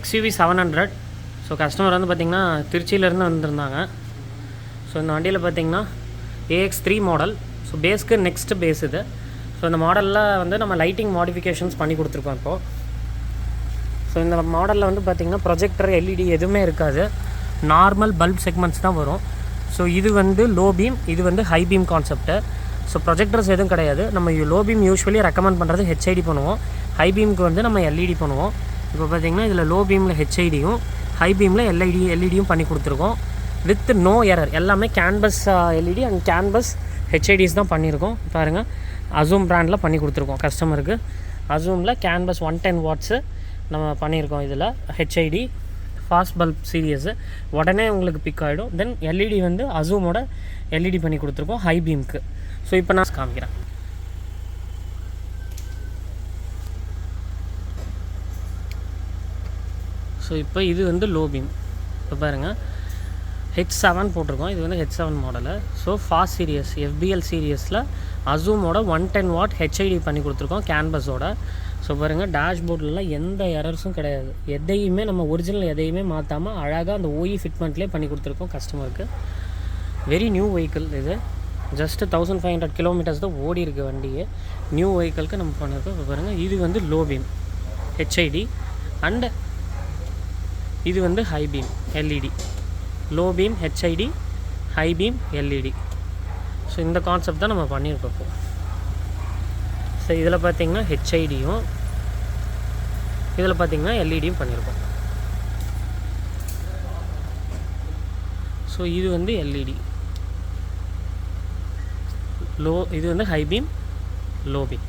XUV 700. So customer வந்து பார்த்திங்கன்னா திருச்சியிலேருந்து வந்திருந்தாங்க. ஸோ இந்த வண்டியில் பார்த்திங்கன்னா AX3 மாடல். ஸோ பேஸ்க்கு நெக்ஸ்ட்டு பேஸ் இது. ஸோ இந்த மாடலில் வந்து நம்ம லைட்டிங் மாடிஃபிகேஷன்ஸ் பண்ணி கொடுத்துருக்கோம் இப்போது. ஸோ இந்த மாடலில் வந்து பார்த்திங்கன்னா ப்ரொஜெக்டர் LED எதுவுமே இருக்காது, நார்மல் பல்ப் செக்மெண்ட்ஸ் தான் வரும். ஸோ இது வந்து லோ பீம், இது வந்து high beam concept. So projectors எதுவும் கிடையாது. நம்ம லோ பீம் யூஸ்வலி ரெக்கமெண்ட் பண்ணுறது HID பண்ணுவோம், ஹை பீமுக்கு வந்து நம்ம LED பண்ணுவோம். இப்போ பார்த்திங்கன்னா இதில் லோ பீமில் HIDயும் ஹை பீமில் LEDயும் பண்ணி கொடுத்துருக்கோம். With no error. எல்லாமே canbus LED and canbus HIDs தான் பண்ணியிருக்கோம். பாருங்கள், Aozoom பிராண்டில் பண்ணி கொடுத்துருக்கோம் கஸ்டமருக்கு. Aozoomல கேன்பஸ் 110 வாட்ஸு நம்ம பண்ணியிருக்கோம். இதில் HID ஃபாஸ்ட் பல்ப் சீரியஸு உடனே உங்களுக்கு பிக் ஆகிடும். தென் LED வந்து Aozoomோட LED பண்ணி கொடுத்துருக்கோம் ஹை பீமுக்கு. ஸோ இப்போ நான் காமிக்கிறேன். ஸோ இப்போ இது வந்து லோ பீம். இப்போ பாருங்கள், H7 போட்டிருக்கோம். இது வந்து H7 model. So fast series FBL சீரியஸில் Aozoomோட 110 வாட் HID பண்ணி கொடுத்துருக்கோம் கேன்பஸோட. ஸோ பாருங்கள், டேஷ்போர்ட்லலாம் எந்த எரர்ஸும் கிடையாது. எதையுமே நம்ம ஒரிஜினல் எதையுமே மாற்றாமல் அழகாக அந்த OE ஃபிட்மெண்ட்லேயே பண்ணி கொடுத்துருக்கோம் கஸ்டமருக்கு. வெரி நியூ வெஹிக்கிள் இது. ஜஸ்ட்டு 1500 கிலோமீட்டர்ஸ் தான் ஓடி இருக்குது வண்டியே. நியூ வெஹிக்கிளுக்கு நம்ம பண்ணியிருக்கோம். இப்போ பாருங்கள், இது வந்து லோ பீம் HID அண்டு இது வந்து high beam LED. Low beam HID, high beam LED. So இந்த கான்செப்ட் தான் நம்ம பண்ணியிருக்கோம் இப்போ. ஸோ இதில் பார்த்திங்கன்னா HIDயும் இதில் பார்த்திங்கன்னா LEDயும் பண்ணியிருக்கோம். ஸோ இது வந்து LED லோ, இது வந்து ஹை பீம், லோ பீம்.